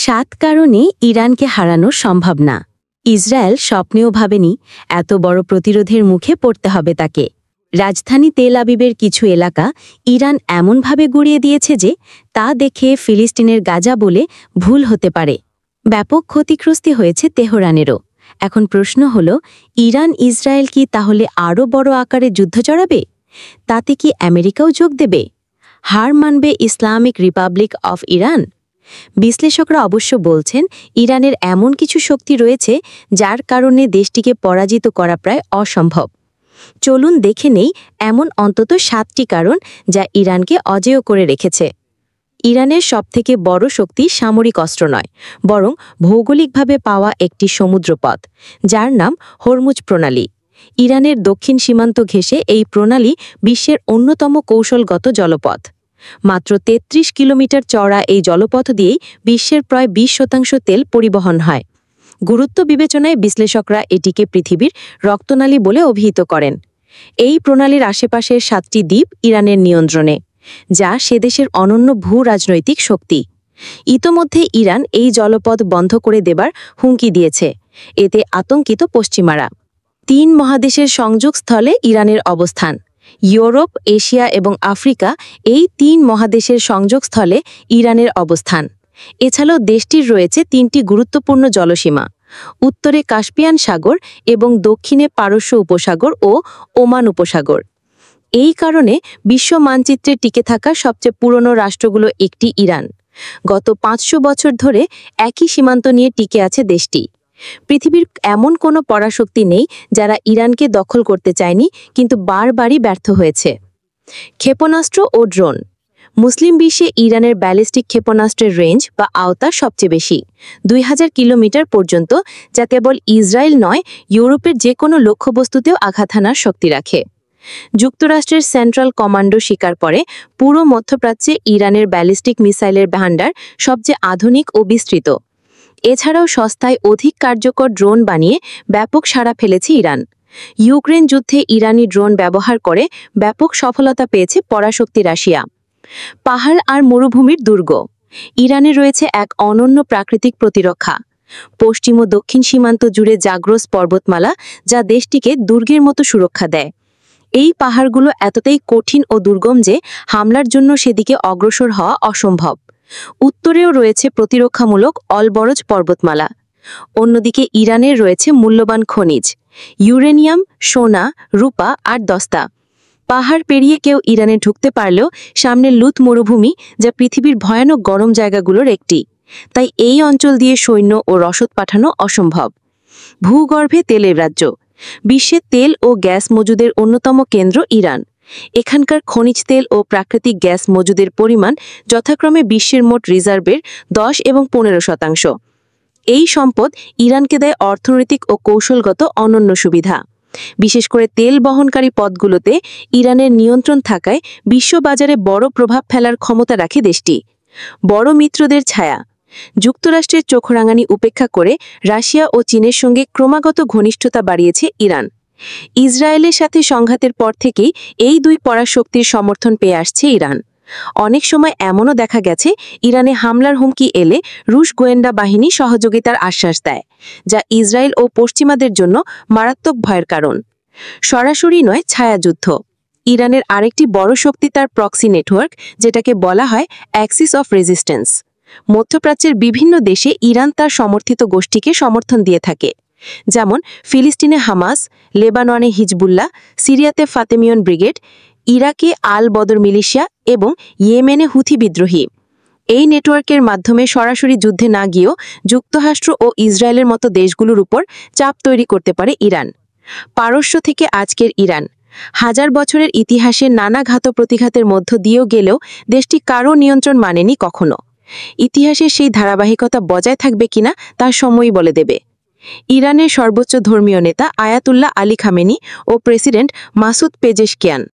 7 কারণে ইরানকে হারানো সম্ভব না। ইসরায়েল স্বপ্নেও ভাবেনি এত বড় প্রতিরোধের মুখে পড়তে হবে তাকে। রাজধানী তেল আবিবের কিছু এলাকা ইরান এমনভাবে গুড়িয়ে দিয়েছে যে তা দেখে ফিলিস্তিনের গাজা বলে ভুল হতে পারে। ব্যাপক ক্ষতিগ্রস্ত হয়েছে তেহরানেরও। এখন প্রশ্ন হল, ইরান ইসরায়েল কি তাহলে আরও বড় আকারে যুদ্ধ জড়াবে? তাতে কি আমেরিকাও যোগ দেবে? হার মানবে ইসলামিক রিপাবলিক অফ ইরান? বিশ্লেষকরা অবশ্য বলছেন, ইরানের এমন কিছু শক্তি রয়েছে যার কারণে দেশটিকে পরাজিত করা প্রায় অসম্ভব। চলুন দেখে নেই এমন অন্তত 7টি কারণ যা ইরানকে অজেয় করে রেখেছে। ইরানের সবথেকে বড় শক্তি সামরিক অস্ত্র নয়, বরং ভৌগোলিকভাবে পাওয়া একটি সমুদ্রপথ, যার নাম হরমুজ প্রণালী। ইরানের দক্ষিণ সীমান্ত ঘেঁষে এই প্রণালী বিশ্বের অন্যতম কৌশলগত জলপথ। মাত্র 33 কিলোমিটার চওড়া এই জলপথ দিয়েই বিশ্বের প্রায় 20% তেল পরিবহন হয়। গুরুত্ব বিবেচনায় বিশ্লেষকরা এটিকে পৃথিবীর রক্তনালী বলে অভিহিত করেন। এই প্রণালীর আশেপাশের 7টি দ্বীপ ইরানের নিয়ন্ত্রণে, যা সে দেশের অনন্য ভূ-রাজনৈতিক শক্তি। ইতোমধ্যে ইরান এই জলপথ বন্ধ করে দেবার হুমকি দিয়েছে। এতে আতঙ্কিত পশ্চিমারা। 3 মহাদেশের সংযোগস্থলে ইরানের অবস্থান। ইউরোপ, এশিয়া এবং আফ্রিকা, এই 3 মহাদেশের সংযোগস্থলে ইরানের অবস্থান। এছাড়াও দেশটির রয়েছে 3টি গুরুত্বপূর্ণ জলসীমা: উত্তরে কাস্পিয়ান সাগর এবং দক্ষিণে পারস্য উপসাগর ও ওমান উপসাগর। এই কারণে বিশ্ব মানচিত্রে টিকে থাকা সবচেয়ে পুরনো রাষ্ট্রগুলো একটি ইরান। গত 500 বছর ধরে একই সীমান্ত নিয়ে টিকে আছে দেশটি। পৃথিবীর এমন কোনো পরাশক্তি নেই যারা ইরানকে দখল করতে চায়নি, কিন্তু বারবারই ব্যর্থ হয়েছে। ক্ষেপণাস্ত্র ও ড্রোন। মুসলিম বিশ্বে ইরানের ব্যালিস্টিক ক্ষেপণাস্ত্রের রেঞ্জ বা আওতা সবচেয়ে বেশি, 2000 কিলোমিটার পর্যন্ত, যা কেবল ইসরায়েল নয়, ইউরোপের যে কোনো লক্ষ্যবস্তুতেও আঘাত হানার শক্তি রাখে। যুক্তরাষ্ট্রের সেন্ট্রাল কমান্ডো স্বীকার করে, পুরো মধ্যপ্রাচ্যে ইরানের ব্যালিস্টিক মিসাইলের ভান্ডার সবচেয়ে আধুনিক ও বিস্তৃত। এছাড়াও সস্তায় অধিক কার্যকর ড্রোন বানিয়ে ব্যাপক সাড়া ফেলেছে ইরান। ইউক্রেন যুদ্ধে ইরানি ড্রোন ব্যবহার করে ব্যাপক সফলতা পেয়েছে পরাশক্তি রাশিয়া। পাহাড় আর মরুভূমির দুর্গ। ইরানে রয়েছে এক অনন্য প্রাকৃতিক প্রতিরক্ষা। পশ্চিম ও দক্ষিণ সীমান্ত জুড়ে জাগ্রস পর্বতমালা, যা দেশটিকে দুর্গের মতো সুরক্ষা দেয়। এই পাহাড়গুলো এতটাই কঠিন ও দুর্গম যে হামলার জন্য সেদিকে অগ্রসর হওয়া অসম্ভব। উত্তরেও রয়েছে প্রতিরক্ষামূলক অলবরজ পর্বতমালা। অন্যদিকে ইরানের রয়েছে মূল্যবান খনিজ: ইউরেনিয়াম, সোনা, রূপা আর দস্তা। পাহাড় পেরিয়ে কেউ ইরানে ঢুকতে পারলেও সামনে লুত মরুভূমি, যা পৃথিবীর ভয়ানক গরম জায়গাগুলোর একটি। তাই এই অঞ্চল দিয়ে সৈন্য ও রসদ পাঠানো অসম্ভব। ভূগর্ভে তেলের রাজ্য। বিশ্বে তেল ও গ্যাস মজুদের অন্যতম কেন্দ্র ইরান। এখানকার খনিজ তেল ও প্রাকৃতিক গ্যাস মজুদের পরিমাণ যথাক্রমে বিশ্বের মোট রিজার্ভের 10 এবং 15%। এই সম্পদ ইরানকে দেয় অর্থনৈতিক ও কৌশলগত অনন্য সুবিধা। বিশেষ করে তেল বহনকারী পথগুলোতে ইরানের নিয়ন্ত্রণ থাকায় বিশ্ববাজারে বড় প্রভাব ফেলার ক্ষমতা রাখে দেশটি। বড় মিত্রদের ছায়া। যুক্তরাষ্ট্রের চোখরাঙানি উপেক্ষা করে রাশিয়া ও চীনের সঙ্গে ক্রমাগত ঘনিষ্ঠতা বাড়িয়েছে ইরান। ইসরায়েলের সাথে সংঘাতের পর থেকেই এই 2 পরাশক্তির সমর্থন পেয়ে আসছে ইরান। অনেক সময় এমনও দেখা গেছে, ইরানে হামলার হুমকি এলে রুশ গোয়েন্দা বাহিনী সহযোগিতার আশ্বাস দেয়, যা ইসরায়েল ও পশ্চিমাদের জন্য মারাত্মক ভয়ের কারণ। সরাসরি নয়, ছায়াযুদ্ধ। ইরানের আরেকটি বড় শক্তি তার প্রক্সি নেটওয়ার্ক, যেটাকে বলা হয় অ্যাক্সিস অফ রেজিস্ট্যান্স। মধ্যপ্রাচ্যের বিভিন্ন দেশে ইরান তার সমর্থিত গোষ্ঠীকে সমর্থন দিয়ে থাকে, যেমন ফিলিস্তিনে হামাস, লেবাননে হিজবুল্লাহ, সিরিয়াতে ফাতেমিয়ন ব্রিগেড, ইরাকে আল বদর মিলিশিয়া এবং ইয়েমেনে হুথি বিদ্রোহী। এই নেটওয়ার্কের মাধ্যমে সরাসরি যুদ্ধে না গিয়েও যুক্তরাষ্ট্র ও ইসরায়েলের মতো দেশগুলোর উপর চাপ তৈরি করতে পারে ইরান। পারস্য থেকে আজকের ইরান। হাজার বছরের ইতিহাসে নানা ঘাত প্রতিঘাতের মধ্য দিয়েও গেলেও দেশটি কারও নিয়ন্ত্রণ মানেনি কখনো। ইতিহাসের সেই ধারাবাহিকতা বজায় থাকবে কিনা তা সময়ই বলে দেবে। ইরানের সর্বোচ্চ ধর্মীয় নেতা আয়াতুল্লাহ আলী খামেনি ও প্রেসিডেন্ট মাসুদ পেজেশকিয়ান।